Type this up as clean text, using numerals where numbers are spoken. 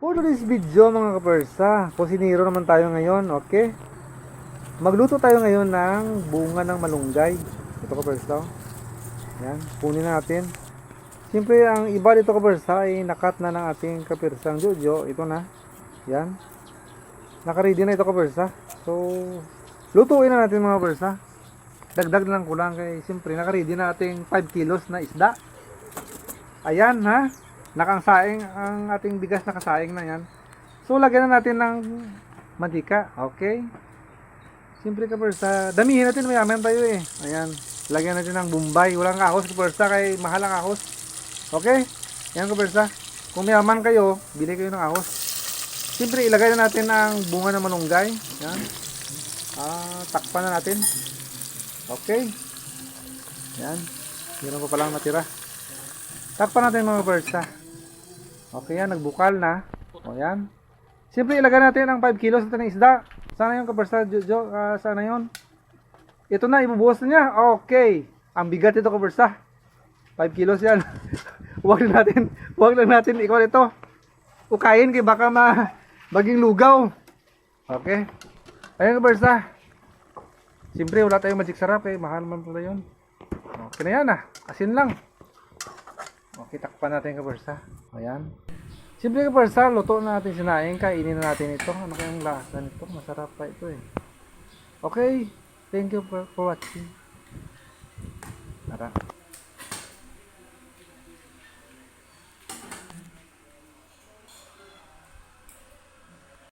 For this video mga kapersa, kusinero naman tayo ngayon, okay? Magluto tayo ngayon ng bunga ng malunggay. Ito kapersa, yan, kunin natin. Siyempre ang iba dito kapersa ay nakat na ng ating kapersang Jojo. Ito na, yan, nakaready na ito kapersa. So, lutuin na natin mga kapersa. Dagdag lang kulang kay siyempre nakaready na ating 5 kilos na isda. Ayan ha, nakangsaing ang ating bigas, nakasaing na yan. So lagyan na natin ng mantika, okay? Siyempre kapersa, damihin natin, mayaman tayo eh. Ayan, lagyan natin ng bombay. Walang ahos kapersa, kay mahal ang ahos. Okay? Ayan kapersa, kung mayaman kayo, bili kayo ng ahos. Siyempre ilagay na natin ang bunga ng malunggay. Ayan, takpan na natin. Okay? Ayan, meron pa palang natira. Takpan natin mga kapersa. Okay yan, nagbukal na. O yan. Siyempre ilagay natin ang 5 kilos natin ng isda. Sana yung kapersa, Jojo, sana yun. Ito na, ibubuhos na niya. Okay. Ang bigat ito kapersa. 5 kilos yan. Huwag lang natin ikaw ito. Ukayin kay baka maging lugaw. Okay. Ayan kapersa. Siyempre wala tayong magic sarap eh. Mahal man pala yun. Okay na yan asin lang. Okay, takpan natin kapersa. Ayan. Simple kapersa, luto na natin sinaing. Kainin na natin ito. Ano kayang lasa nito? Masarap pa ito eh. Okay. Thank you for watching. Tara.